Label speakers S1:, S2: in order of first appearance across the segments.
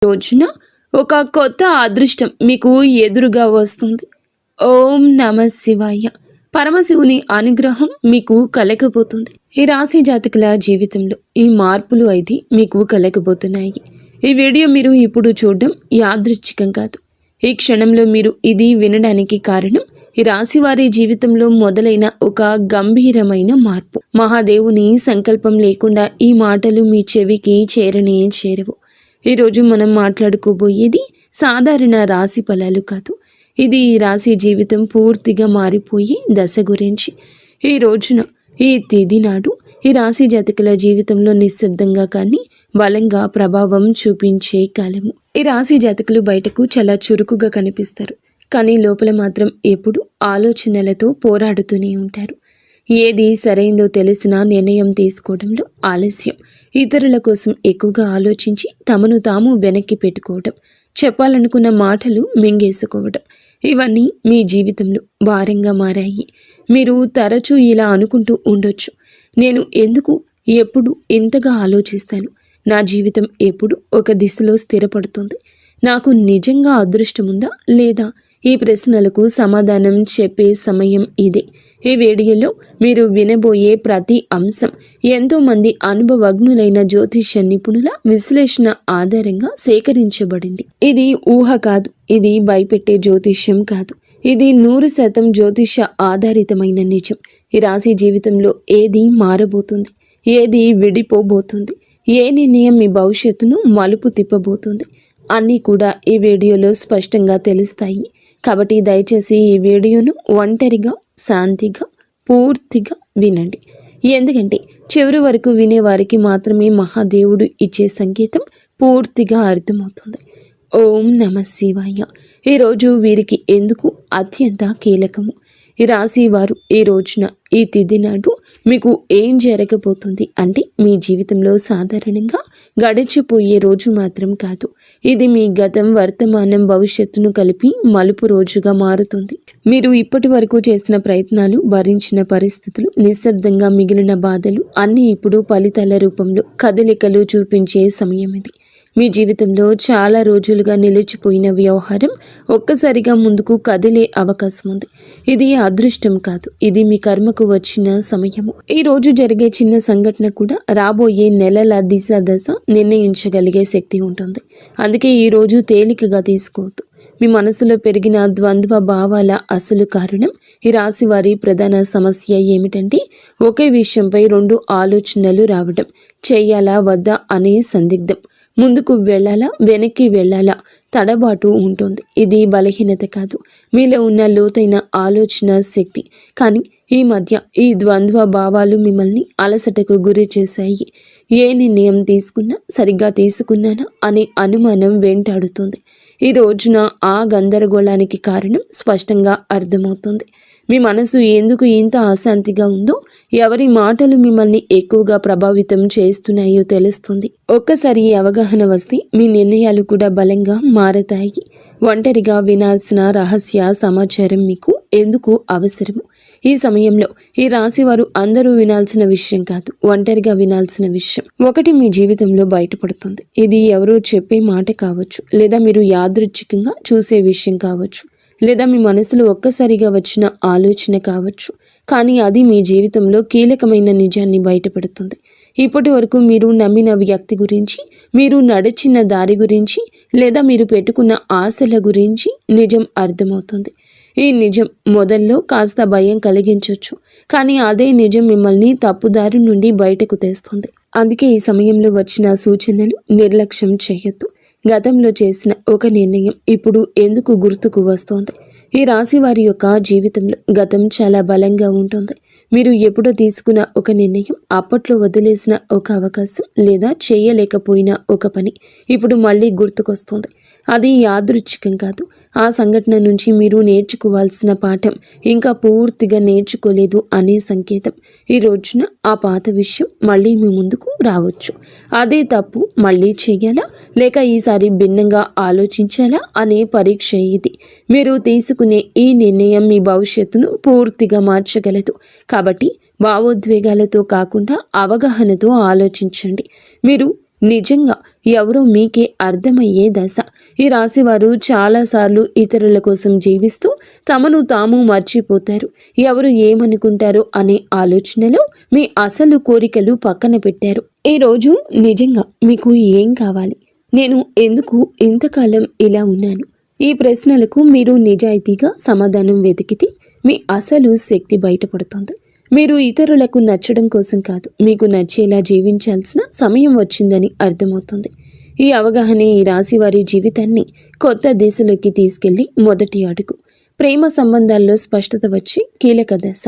S1: రోజున ఒక కొత్త అదృష్టం మీకు ఎదురుగా వస్తుంది. ఓం నమ శివాయ. పరమశివుని అనుగ్రహం మీకు కలగబోతుంది. ఈ రాశి జాతకుల జీవితంలో ఈ మార్పులు అయితే మీకు కలగబోతున్నాయి. ఈ వీడియో మీరు ఇప్పుడు చూడడం యాదృచ్ఛికం కాదు. ఈ క్షణంలో మీరు ఇది వినడానికి కారణం ఈ రాశి వారి జీవితంలో మొదలైన ఒక గంభీరమైన మార్పు. మహాదేవుని సంకల్పం లేకుండా ఈ మాటలు మీ చెవికి చేరనే చేరవు. ఈరోజు మనం మాట్లాడుకోబోయేది సాధారణ రాశి ఫలాలు కాదు. ఇది ఈ రాశి జీవితం పూర్తిగా మారిపోయి దశ గురించి. ఈ రోజున ఈ తేదీ నాడు ఈ రాశి జాతకుల జీవితంలో నిశ్శబ్దంగా కానీ బలంగా ప్రభావం చూపించే కాలము. ఈ రాశి జాతకులు బయటకు చాలా చురుకుగా కనిపిస్తారు, కానీ లోపల మాత్రం ఎప్పుడు ఆలోచనలతో పోరాడుతూనే ఉంటారు. ఏది సరైందో తెలిసినా నిర్ణయం తీసుకోవడంలో ఆలస్యం, ఇతరుల కోసం ఎక్కువగా ఆలోచించి తమను తాము వెనక్కి పెట్టుకోవడం, చెప్పాలనుకున్న మాటలు మింగేసుకోవడం, ఇవన్నీ మీ జీవితంలో భారంగా మారాయి. మీరు తరచూ ఇలా అనుకుంటూ ఉండొచ్చు, నేను ఎందుకు ఎప్పుడు ఇంతగా ఆలోచిస్తాను, నా జీవితం ఎప్పుడు ఒక దిశలో స్థిరపడుతుంది, నాకు నిజంగా అదృష్టం ఉందా లేదా? ఈ ప్రశ్నలకు సమాధానం చెప్పే సమయం ఇదే. ఈ వీడియోలో మీరు వినబోయే ప్రతి అంశం ఎంతోమంది అనుభవజ్ఞులైన జ్యోతిష్య నిపుణుల విశ్లేషణ ఆధారంగా సేకరించబడింది. ఇది ఊహ కాదు, ఇది భయపెట్టే జ్యోతిష్యం కాదు, ఇది 100% జ్యోతిష్య ఆధారితమైన నిజం. ఈ రాశి జీవితంలో ఏది మారబోతుంది, ఏది విడిపోబోతుంది, ఏ నిర్ణయం మీ భవిష్యత్తును మలుపు తిప్పబోతుంది అన్నీ కూడా ఈ వీడియోలో స్పష్టంగా తెలుస్తాయి. కాబట్టి దయచేసి ఈ వీడియోను ఒంటరిగా శాంతిగా పూర్తిగా వినండి. ఎందుకంటే చివరి వరకు వినేవారికి మాత్రమే మహాదేవుడు ఇచ్చే సంకేతం పూర్తిగా అర్థమవుతుంది. ఓం నమ శివాయ. ఈరోజు వీరికి ఎందుకు అత్యంత కీలకము. ఈ రాశి వారు ఈ రోజున ఈ తిథి నాడు మీకు ఏం జరగబోతుంది అంటే మీ జీవితంలో సాధారణంగా గడిచిపోయే రోజు మాత్రం కాదు, ఇది మీ గతం వర్తమానం భవిష్యత్తును కలిపి మలుపు రోజుగా మారుతుంది. మీరు ఇప్పటి వరకు చేసిన ప్రయత్నాలు, భరించిన పరిస్థితులు, నిశ్శబ్దంగా మిగిలిన బాధలు అన్నీ ఇప్పుడు ఫలితాల రూపంలో కదలికలు చూపించే సమయం ఇది. మీ జీవితంలో చాలా రోజులుగా నిలిచిపోయిన వ్యవహారం ఒక్కసారిగా ముందుకు కదిలే అవకాశం ఉంది. ఇది అదృష్టం కాదు, ఇది మీ కర్మకు వచ్చిన సమయము. ఈ రోజు జరిగే చిన్న సంఘటన కూడా రాబోయే నెలల దిశ దశ నిర్ణయించగలిగే శక్తి ఉంటుంది. అందుకే ఈ రోజు తేలికగా తీసుకోవద్దు. మీ మనసులో పెరిగిన ద్వంద్వ భావాల అసలు కారణం ఈ రాశి వారి ప్రధాన సమస్య ఏమిటంటే ఒకే విషయంపై 2 ఆలోచనలు రావడం, చెయ్యాలా వద్దా అనే సందిగ్ధం, ముందుకు వెళ్ళాలా వెనక్కి వెళ్ళాలా తడబాటు ఉంటుంది. ఇది బలహీనత కాదు, మీలో ఉన్న లోతైన ఆలోచన శక్తి. కానీ ఈ మధ్య ఈ ద్వంద్వ భావాలు మిమ్మల్ని అలసటకు గురి చేశాయి. ఏ నిర్ణయం తీసుకున్నా సరిగ్గా తీసుకున్నానా అనే అనుమానం వెంటాడుతుంది. ఈ రోజున ఆ గందరగోళానికి కారణం స్పష్టంగా అర్థమవుతుంది. మీ మనసు ఎందుకు ఇంత అశాంతిగా ఉందో, ఎవరి మాటలు మిమ్మల్ని ఎక్కువగా ప్రభావితం చేస్తున్నాయో తెలుస్తుంది. ఒక్కసారి ఈ అవగాహన వస్తే మీ నిర్ణయాలు కూడా బలంగా మారతాయి. ఒంటరిగా వినాల్సిన రహస్య సమాచారం మీకు ఎందుకు అవసరము. ఈ సమయంలో ఈ రాశి వారు అందరూ వినాల్సిన విషయం కాదు, ఒంటరిగా వినాల్సిన విషయం ఒకటి మీ జీవితంలో బయటపడుతుంది. ఇది ఎవరో చెప్పే మాట కావచ్చు, లేదా మీరు యాదృచ్ఛికంగా చూసే విషయం కావచ్చు, లేదా మీ మనసులో ఒక్కసారిగా వచ్చిన ఆలోచన కావచ్చు. కానీ అది మీ జీవితంలో కీలకమైన నిజాన్ని బయటపెడుతుంది. ఇప్పటి వరకు మీరు నమ్మిన వ్యక్తి గురించి, మీరు నడిచిన దారి గురించి, లేదా మీరు పెట్టుకున్న ఆశల గురించి నిజం అర్థమవుతుంది. ఈ నిజం మొదల్లో కాస్త భయం కలిగించవచ్చు, కానీ అదే నిజం మిమ్మల్ని తప్పుదారి నుండి బయటకు తెస్తుంది. అందుకే ఈ సమయంలో వచ్చిన సూచనలు నిర్లక్ష్యం చేయొద్దు. గతంలో చేసిన ఒక నిర్ణయం ఇప్పుడు ఎందుకు గుర్తుకు వస్తోంది. ఈ రాశి వారి యొక్క జీవితంలో గతం చాలా బలంగా ఉంటుంది. మీరు ఎప్పుడో తీసుకున్న ఒక నిర్ణయం, అప్పట్లో వదిలేసిన ఒక అవకాశం, లేదా చేయలేకపోయిన ఒక పని ఇప్పుడు మళ్ళీ గుర్తుకొస్తుంది. అది యాదృచ్ఛికం కాదు, ఆ సంఘటన నుంచి మీరు నేర్చుకోవాల్సిన పాఠం ఇంకా పూర్తిగా నేర్చుకోలేదు అనే సంకేతం. ఈ రోజున ఆ పాత విషయం మళ్ళీ మీ ముందుకు రావచ్చు. అదే తప్పు మళ్ళీ చేయాలా, లేక ఈసారి భిన్నంగా ఆలోచించాలా అనే పరీక్ష ఇది. మీరు తీసుకునే ఈ నిర్ణయం మీ భవిష్యత్తును పూర్తిగా మార్చగలదు. కాబట్టి భావోద్వేగాలతో కాకుండా అవగాహనతో ఆలోచించండి. మీరు నిజంగా ఎవరో మీకే అర్థమయ్యే దశ. ఈ రాశివారు చాలాసార్లు ఇతరుల కోసం జీవిస్తూ తమను తాము మర్చిపోతారు. ఎవరు ఏమనుకుంటారో అనే ఆలోచనలో మీ అసలు కోరికలు పక్కన పెట్టారు. ఈరోజు నిజంగా మీకు ఏం కావాలి? నేను ఎందుకు ఇంతకాలం ఇలా ఉన్నాను? ఈ ప్రశ్నలకు మీరు నిజాయితీగా సమాధానం వెతికితే మీ అసలు శక్తి బయటపడుతుంది. మీరు ఇతరులకు నచ్చడం కోసం కాదు, మీకు నచ్చేలా జీవించాల్సిన సమయం వచ్చిందని అర్థమవుతుంది. ఈ అవగాహనే ఈ రాశి వారి జీవితాన్ని కొత్త దిశలోకి తీసుకెళ్లి మొదటి అడుగు. ప్రేమ సంబంధాల్లో స్పష్టత వచ్చి కీలక దశ.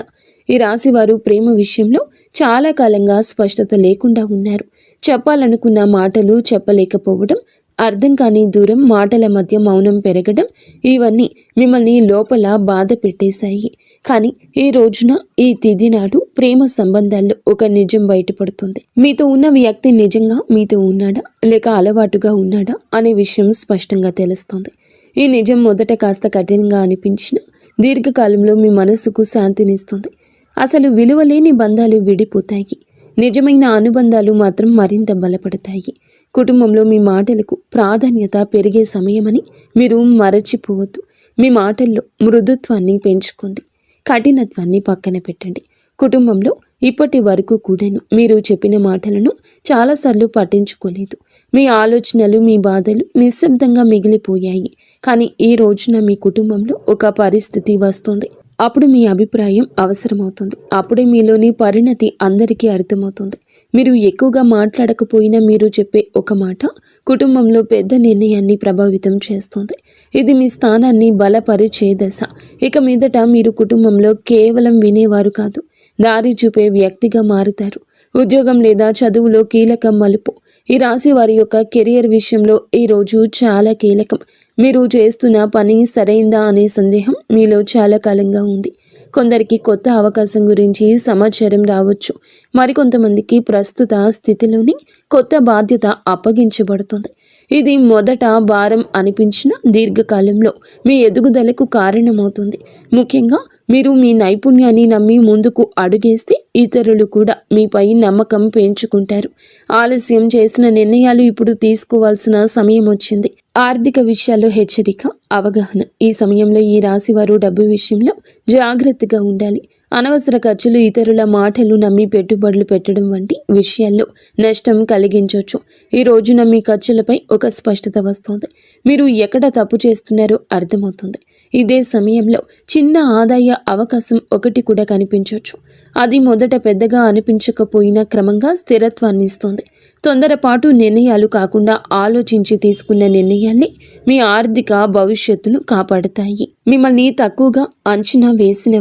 S1: ఈ రాశి వారు ప్రేమ విషయంలో చాలా కాలంగా స్పష్టత లేకుండా ఉన్నారు. చెప్పాలనుకున్న మాటలు చెప్పలేకపోవడం, అర్థం కాని దూరం, మాటల మధ్య మౌనం పెరగడం, ఇవన్నీ మిమ్మల్ని లోపల బాధ పెట్టేశాయి. కానీ ఈ రోజున, ఈ తిథి నాడు ప్రేమ సంబంధాల్లో ఒక నిజం బయటపడుతుంది. మీతో ఉన్న వ్యక్తి నిజంగా మీతో ఉన్నాడా లేక అలవాటుగా ఉన్నాడా అనే విషయం స్పష్టంగా తెలుస్తుంది. ఈ నిజం మొదట కాస్త కఠినంగా అనిపించిన దీర్ఘకాలంలో మీ మనసుకు శాంతినిస్తుంది. అసలు విలువలేని బంధాలు విడిపోతాయి, నిజమైన అనుబంధాలు మాత్రం మరింత బలపడతాయి. కుటుంబంలో మీ మాటలకు ప్రాధాన్యత పెరిగే సమయమని మీరు మరచిపోవద్దు. మీ మాటల్లో మృదుత్వాన్ని పెంచుకోండి, కఠినత్వాన్ని పక్కన పెట్టండి. కుటుంబంలో ఇప్పటి వరకు కూడాను మీరు చెప్పిన మాటలను చాలాసార్లు పట్టించుకోలేదు. మీ ఆలోచనలు, మీ బాధలు నిశ్శబ్దంగా మిగిలిపోయాయి. కానీ ఈ రోజున మీ కుటుంబంలో ఒక పరిస్థితి వస్తుంది. అప్పుడు మీ అభిప్రాయం అవసరమవుతుంది. అప్పుడే మీలోని పరిణతి అందరికీ అర్థమవుతుంది. మీరు ఎక్కువగా మాట్లాడకపోయినా మీరు చెప్పే ఒక మాట కుటుంబంలో పెద్ద నిర్ణయాన్ని ప్రభావితం చేస్తుంది. ఇది మీ స్థానాన్ని బలపరిచే దశ. ఇక మీదట మీరు కుటుంబంలో కేవలం వినేవారు కాదు, దారి చూపే వ్యక్తిగా మారుతారు. ఉద్యోగం లేదా చదువులో కీలక మలుపు. ఈ రాశి వారి యొక్క కెరియర్ విషయంలో ఈ రోజు చాలా కీలకం. మీరు చేస్తున్న పని సరైందా అనే సందేహం మీలో చాలా కాలంగా ఉంది. కొందరికి కొత్త అవకాశం గురించి సమాచారం రావచ్చు. మరికొంతమందికి ప్రస్తుత స్థితిలోని కొత్త బాధ్యత అప్పగించబడుతుంది. ఇది మొదట భారం అనిపించిన దీర్ఘకాలంలో మీ ఎదుగుదలకు కారణమవుతుంది. ముఖ్యంగా మీరు మీ నైపుణ్యాన్ని నమ్మి ముందుకు అడుగేస్తే ఇతరులు కూడా మీపై నమ్మకం పెంచుకుంటారు. ఆలస్యం చేసిన నిర్ణయాలు ఇప్పుడు తీసుకోవాల్సిన సమయం వచ్చింది. ఆర్థిక విషయాల్లో హెచ్చరిక, అవగాహన. ఈ సమయంలో ఈ రాశివారు డబ్బు విషయంలో జాగ్రత్తగా ఉండాలి. అనవసర ఖర్చులు, ఇతరుల మాటలు నమ్మి పెట్టుబడులు పెట్టడం వంటి విషయాల్లో నష్టం కలిగించవచ్చు. ఈ రోజున మీ ఖర్చులపై ఒక స్పష్టత వస్తుంది. మీరు ఎక్కడ తప్పు చేస్తున్నారో అర్థమవుతుంది. ఇదే సమయంలో చిన్న ఆదాయ అవకాశం ఒకటి కూడా కనిపించవచ్చు. అది మొదట పెద్దగా అనిపించకపోయినా క్రమంగా స్థిరత్వాన్ని ఇస్తుంది. తొందరపాటు నిర్ణయాలు కాకుండా ఆలోచించి తీసుకున్న నిర్ణయాల్ని మీ ఆర్థిక భవిష్యత్తును కాపాడతాయి. మిమ్మల్ని తక్కువగా అంచనా వేసిన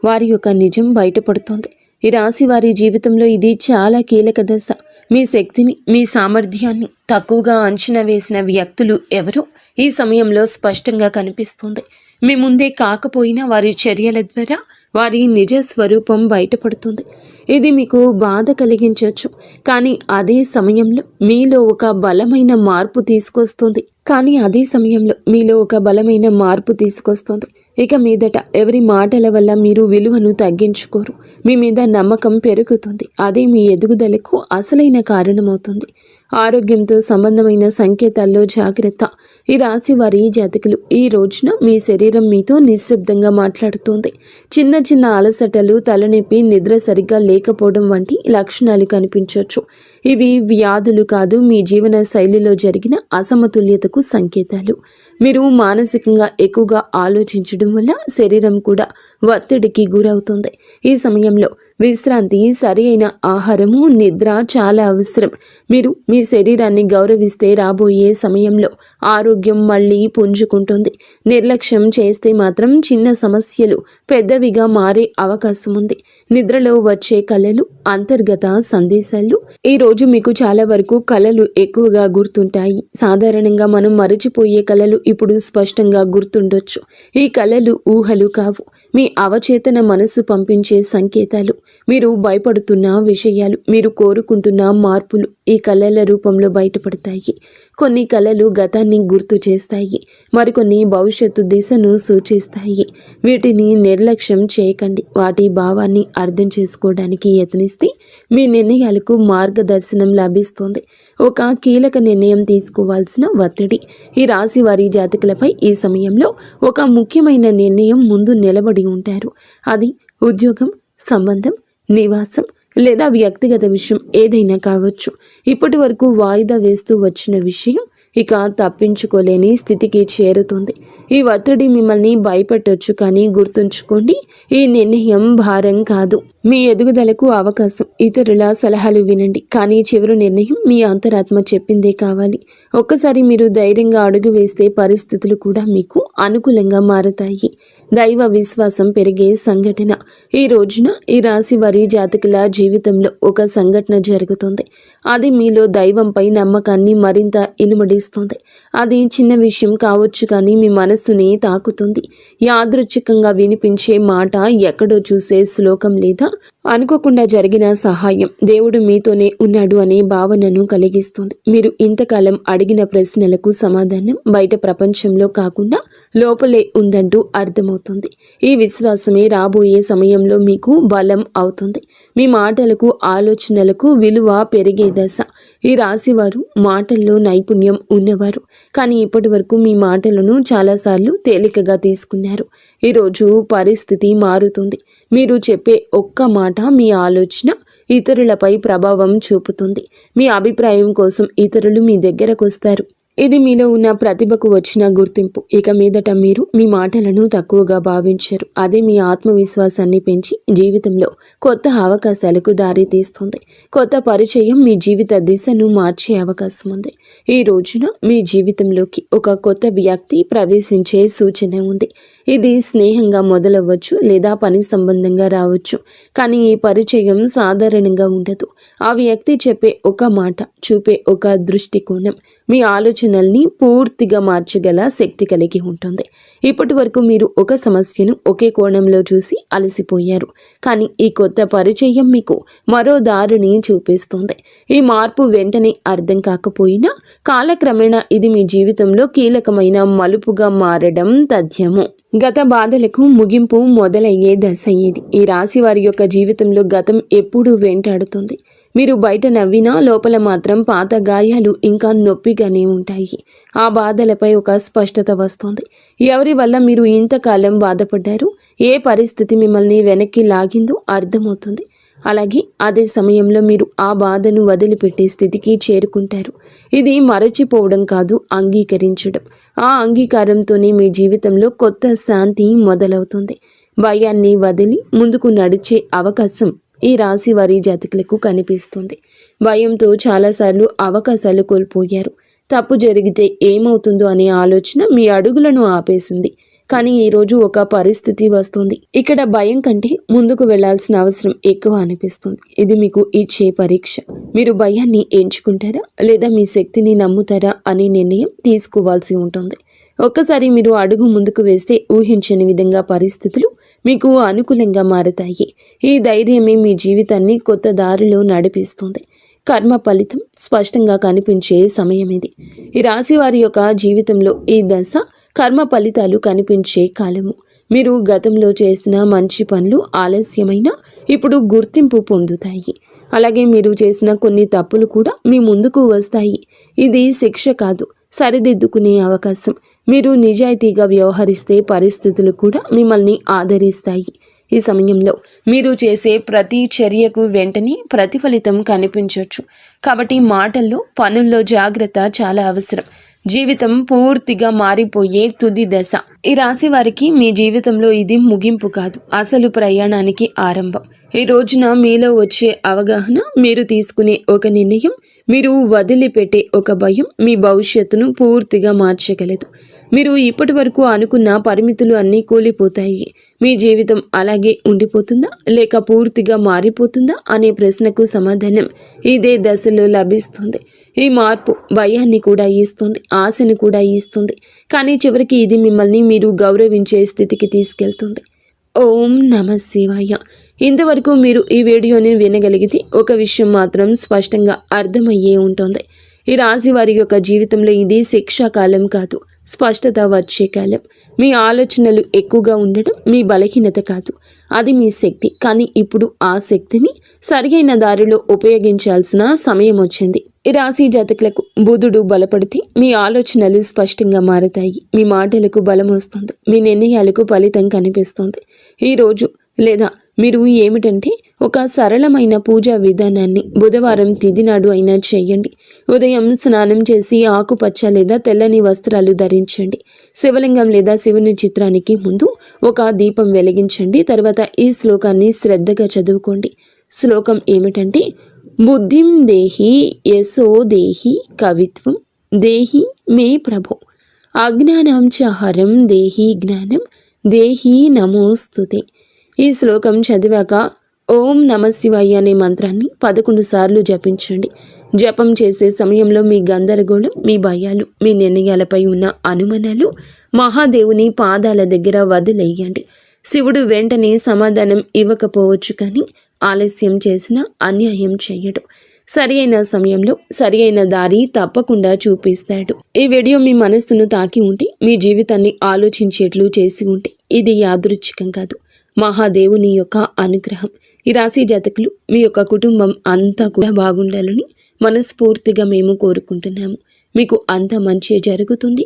S1: వారి యొక్క నిజం బయటపడుతోంది. ఈ రాశి వారి జీవితంలో ఇది చాలా కీలక దశ. మీ శక్తిని, మీ సామర్థ్యాన్ని తక్కువగా అంచనా వేసిన వ్యక్తులు ఎవరో ఈ సమయంలో స్పష్టంగా కనిపిస్తుంది. మీ ముందే కాకపోయినా వారి చర్యల ద్వారా వారి నిజ స్వరూపం బయటపడుతుంది. ఇది మీకు బాధ కలిగించవచ్చు, కానీ అదే సమయంలో మీలో ఒక బలమైన మార్పు తీసుకొస్తుంది. ఇక మీదట ఎవరి మాటల వల్ల మీరు విలువను తగ్గించుకోరు. మీ మీద నమ్మకం పెరుగుతుంది. అదే మీ ఎదుగుదలకు అసలైన కారణమవుతుంది. ఆరోగ్యంతో సంబంధమైన సంకేతాల్లో జాగ్రత్త. ఈ రాశి వారి జాతకులు ఈ రోజున మీ శరీరం మీతో నిశ్శబ్దంగా మాట్లాడుతోంది. చిన్న చిన్న అలసటలు, తలనొప్పి, నిద్ర సరిగ్గా లేకపోవడం వంటి లక్షణాలు కనిపించవచ్చు. ఇవి వ్యాధులు కాదు, మీ జీవన శైలిలో జరిగిన అసమతుల్యతకు సంకేతాలు. మీరు మానసికంగా ఎక్కువగా ఆలోచించడం వల్ల శరీరం కూడా ఒత్తిడికి గురవుతుంది. ఈ సమయంలో విశ్రాంతి, సరి అయిన ఆహారము, నిద్ర చాలా అవసరం. మీరు మీ శరీరాన్ని గౌరవిస్తే రాబోయే సమయంలో ఆరోగ్యం మళ్ళీ పుంజుకుంటుంది. నిర్లక్ష్యం చేస్తే మాత్రం చిన్న సమస్యలు పెద్దవిగా మారే అవకాశం ఉంది. నిద్రలో వచ్చే కలలు, అంతర్గత సందేశాలు. ఈ రోజు మీకు చాలా వరకు కలలు ఎక్కువగా గుర్తుంటాయి. సాధారణంగా మనం మరచిపోయే కలలు ఇప్పుడు స్పష్టంగా గుర్తుండొచ్చు. ఈ కలలు ఊహలు కావు, మీ అవచేతన మనసు పంపించే సంకేతాలు. మీరు భయపడుతున్న విషయాలు, మీరు కోరుకుంటున్న మార్పులు ఈ కళల రూపంలో బయటపడతాయి. కొన్ని కళలు గతాన్ని గుర్తు చేస్తాయి, మరికొన్ని భవిష్యత్తు దిశను సూచిస్తాయి. వీటిని నిర్లక్ష్యం చేయకండి. వాటి భావాన్ని అర్థం చేసుకోవడానికి యత్నిస్తే మీ నిర్ణయాలకు మార్గదర్శనం లభిస్తుంది. ఒక కీలక నిర్ణయం తీసుకోవాల్సిన ఒత్తిడి. ఈ రాశి వారి జాతకులపై ఈ సమయంలో ఒక ముఖ్యమైన నిర్ణయం ముందు నిలబడి ఉంటారు. అది ఉద్యోగం, సంబంధం, నివాసం లేదా వ్యక్తిగత విషయం ఏదైనా కావచ్చు. ఇప్పటి వరకు వాయిదా వేస్తూ వచ్చిన విషయం ఇక తప్పించుకోలేని స్థితికి చేరుతుంది. ఈ ఒత్తిడి మిమ్మల్ని భయపెట్టొచ్చు, కానీ గుర్తుంచుకోండి, ఈ నిర్ణయం భారం కాదు, మీ ఎదుగుదలకు అవకాశం. ఇతరుల సలహాలు వినండి, కానీ చివరి నిర్ణయం మీ అంతరాత్మ చెప్పిందే కావాలి. ఒక్కసారి మీరు ధైర్యంగా అడుగు వేస్తే పరిస్థితులు కూడా మీకు అనుకూలంగా మారతాయి. దైవ విశ్వాసం పెరిగే సంఘటన. ఈ రోజున ఈ రాశి వారి జాతకుల జీవితంలో ఒక సంఘటన జరుగుతుంది. అది మీలో దైవంపై నమ్మకాన్ని మరింత ఇనుమడిస్తుంది. అది చిన్న విషయం కావచ్చు, కానీ మీ మనస్సుని తాకుతుంది. యాదృచ్ఛికంగా వినిపించే మాట, ఎక్కడో చూసే శ్లోకం లేదా అనుకోకుండా జరిగిన సహాయం దేవుడు మీతోనే ఉన్నాడు అనే భావనను కలిగిస్తుంది. మీరు ఇంతకాలం అడిగిన ప్రశ్నలకు సమాధానం బయట ప్రపంచంలో కాకుండా లోపలే ఉందంటూ అర్థమవుతుంది. ఈ విశ్వాసమే రాబోయే సమయంలో మీకు బలం అవుతుంది. మీ మాటలకు, ఆలోచనలకు విలువ పెరిగే దశ. ఈ రాశివారు మాటల్లో నైపుణ్యం ఉన్నవారు, కానీ ఇప్పటి వరకు మీ మాటలను చాలాసార్లు తేలికగా తీసుకున్నారు. ఈరోజు పరిస్థితి మారుతుంది. మీరు చెప్పే ఒక్క మాట, మీ ఆలోచన ఇతరులపై ప్రభావం చూపుతుంది. మీ అభిప్రాయం కోసం ఇతరులు మీ దగ్గరకు వస్తారు. ఇది మీలో ఉన్న ప్రతిభకు వచ్చిన గుర్తింపు. ఇక మీదట మీరు మీ మాటలను తక్కువగా భావించరు. అదే మీ ఆత్మవిశ్వాసాన్ని పెంచి జీవితంలో కొత్త అవకాశాలకు దారి తీస్తుంది. కొత్త పరిచయం మీ జీవిత దిశను మార్చే అవకాశం ఉంది. ఈ రోజున మీ జీవితంలోకి ఒక కొత్త వ్యక్తి ప్రవేశించే సూచన ఉంది. ఇది స్నేహంగా మొదలవ్వచ్చు లేదా పని సంబంధంగా రావచ్చు, కానీ ఈ పరిచయం సాధారణంగా ఉండదు. ఆ వ్యక్తి చెప్పే ఒక మాట, చూపే ఒక దృష్టికోణం మీ ఆలోచనల్ని పూర్తిగా మార్చగల శక్తి కలిగి ఉంటుంది. ఇప్పటి వరకు మీరు ఒక సమస్యను ఒకే కోణంలో చూసి అలసిపోయారు, కానీ ఈ కొత్త పరిచయం మీకు మరో దారిని చూపిస్తుంది. ఈ మార్పు వెంటనే అర్థం కాకపోయినా కాలక్రమేణా ఇది మీ జీవితంలో కీలకమైన మలుపుగా మారడం తథ్యము. గత బాధలకు ముగింపు మొదలయ్యే దశ ఇది. ఈ రాశి వారి యొక్క జీవితంలో గతం ఎప్పుడూ వెంటాడుతుంది. మీరు బయట నవ్వినా లోపల మాత్రం పాత గాయాలు ఇంకా నొప్పిగానే ఉంటాయి. ఆ బాధలపై ఒక స్పష్టత వస్తుంది. ఎవరి వల్ల మీరు ఇంతకాలం బాధపడ్డారు, ఏ పరిస్థితి మిమ్మల్ని వెనక్కి లాగిందో అర్థమవుతుంది. అలాగే అదే సమయంలో మీరు ఆ బాధను వదిలిపెట్టే స్థితికి చేరుకుంటారు. ఇది మరచిపోవడం కాదు, అంగీకరించడం. ఆ అంగీకారంతోనే మీ జీవితంలో కొత్త శాంతి మొదలవుతుంది. భయాన్ని వదిలి ముందుకు నడిచే అవకాశం ఈ రాశి వారి జాతకులకు కనిపిస్తుంది. భయంతో చాలాసార్లు అవకాశాలు కోల్పోయారు. తప్పు జరిగితే ఏమవుతుందో అనే ఆలోచన మీ అడుగులను ఆపేసింది. కానీ ఈరోజు ఒక పరిస్థితి వస్తుంది. ఇక్కడ భయం కంటే ముందుకు వెళ్లాల్సిన అవసరం ఎక్కువ అనిపిస్తుంది. ఇది మీకు ఇచ్చే పరీక్ష. మీరు భయాన్ని ఎంచుకుంటారా లేదా మీ శక్తిని నమ్ముతారా అనే నిర్ణయం తీసుకోవాల్సి ఉంటుంది. ఒక్కసారి మీరు అడుగు ముందుకు వేస్తే ఊహించని విధంగా పరిస్థితులు మీకు అనుకూలంగా మారతాయి. ఈ ధైర్యమే మీ జీవితాన్ని కొత్త దారిలో నడిపిస్తుంది. కర్మ ఫలితం స్పష్టంగా కనిపించే సమయం ఇది. ఈ రాశి వారి యొక్క జీవితంలో ఈ దశ కర్మ ఫలితాలు కనిపించే కాలము. మీరు గతంలో చేసిన మంచి పనులు ఆలస్యమైన ఇప్పుడు గుర్తింపు పొందుతాయి. అలాగే మీరు చేసిన కొన్ని తప్పులు కూడా మీ ముందుకు వస్తాయి. ఇది శిక్ష కాదు, సరిదిద్దుకునే అవకాశం. మీరు నిజాయితీగా వ్యవహరిస్తే పరిస్థితులు కూడా మిమ్మల్ని ఆదరిస్తాయి. ఈ సమయంలో మీరు చేసే ప్రతి చర్యకు వెంటనే ప్రతిఫలితం కనిపించవచ్చు. కాబట్టి మాటల్లో, పనుల్లో జాగ్రత్త చాలా అవసరం. జీవితం పూర్తిగా మారిపోయే తుది దశ. ఈ రాశి వారికి మీ జీవితంలో ఇది ముగింపు కాదు, అసలు ప్రయాణానికి ఆరంభం. ఈ రోజున మీలో వచ్చే అవగాహన, మీరు తీసుకునే ఒక నిర్ణయం, మీరు వదిలిపెట్టే ఒక భయం మీ భవిష్యత్తును పూర్తిగా మార్చగలదు. మీరు ఇప్పటి వరకు అనుకున్న పరిమితులు అన్నీ కూలిపోతాయి. మీ జీవితం అలాగే ఉండిపోతుందా లేక పూర్తిగా మారిపోతుందా అనే ప్రశ్నకు సమాధానం ఇదే దశలో లభిస్తుంది. ఈ మార్పు భయాన్ని కూడా ఇస్తుంది, ఆశను కూడా ఇస్తుంది, కానీ చివరికి ఇది మిమ్మల్ని మీరు గౌరవించే స్థితికి తీసుకెళ్తుంది. ఓం నమః శివాయ. ఇంతవరకు మీరు ఈ వీడియోని వినగలిగితే ఒక విషయం మాత్రం స్పష్టంగా అర్థమయ్యే ఉంటుంది. ఈ రాశి వారి యొక్క జీవితంలో ఇది శిక్షాకాలం కాదు, స్పష్టత వచ్చే కాలం. మీ ఆలోచనలు ఎక్కువగా ఉండడం మీ బలహీనత కాదు, అది మీ శక్తి. కానీ ఇప్పుడు ఆ శక్తిని సరియైన దారిలో ఉపయోగించాల్సిన సమయం వచ్చింది. ఈ రాశి జాతకులకు బుధుడు బలపడితే మీ ఆలోచనలు స్పష్టంగా మారతాయి, మీ మాటలకు బలం వస్తుంది, మీ నిర్ణయాలకు ఫలితం కనిపిస్తుంది. ఈరోజు లేదా మీరు ఏమిటంటే ఒక సరళమైన పూజా విధానాన్ని బుధవారం తిథి నాడు అయినా చేయండి. ఉదయం స్నానం చేసి ఆకుపచ్చ లేదా తెల్లని వస్త్రాలు ధరించండి. శివలింగం లేదా శివుని చిత్రానికి ముందు ఒక దీపం వెలిగించండి. తర్వాత ఈ శ్లోకాన్ని శ్రద్ధగా చదువుకోండి. శ్లోకం ఏమిటంటే, బుద్ధిం దేహి యశో దేహి కవిత్వం దేహి మే ప్రభో అజ్ఞానం చ హరం దేహి జ్ఞానం దేహి నమోస్తుతే. ఈ శ్లోకం చదివాక ఓం నమశివాయ అనే మంత్రాన్ని 11 సార్లు జపించండి. జపం చేసే సమయంలో మీ గందరగోళం, మీ భయాలు, మీ నిర్ణయాలపై ఉన్న అనుమానాలు మహాదేవుని పాదాల దగ్గర వదిలేయండి. శివుడు వెంటనే సమాధానం ఇవ్వకపోవచ్చు, కానీ ఆలస్యం చేసిన అన్యాయం చేయడు. సరి అయిన సమయంలో సరి అయిన దారి తప్పకుండా చూపిస్తాడు. ఈ వీడియో మీ మనస్సును తాకి ఉంటే, మీ జీవితాన్ని ఆలోచించేట్లు చేసి ఉంటే, ఇది యాదృచ్ఛికం కాదు, మహాదేవుని యొక్క అనుగ్రహం. ఈ రాశి జాతకులు మీ యొక్క కుటుంబం అంతా కూడా బాగుండాలని మనస్ఫూర్తిగా మేము కోరుకుంటున్నాము. మీకు అంత మంచి జరుగుతుంది.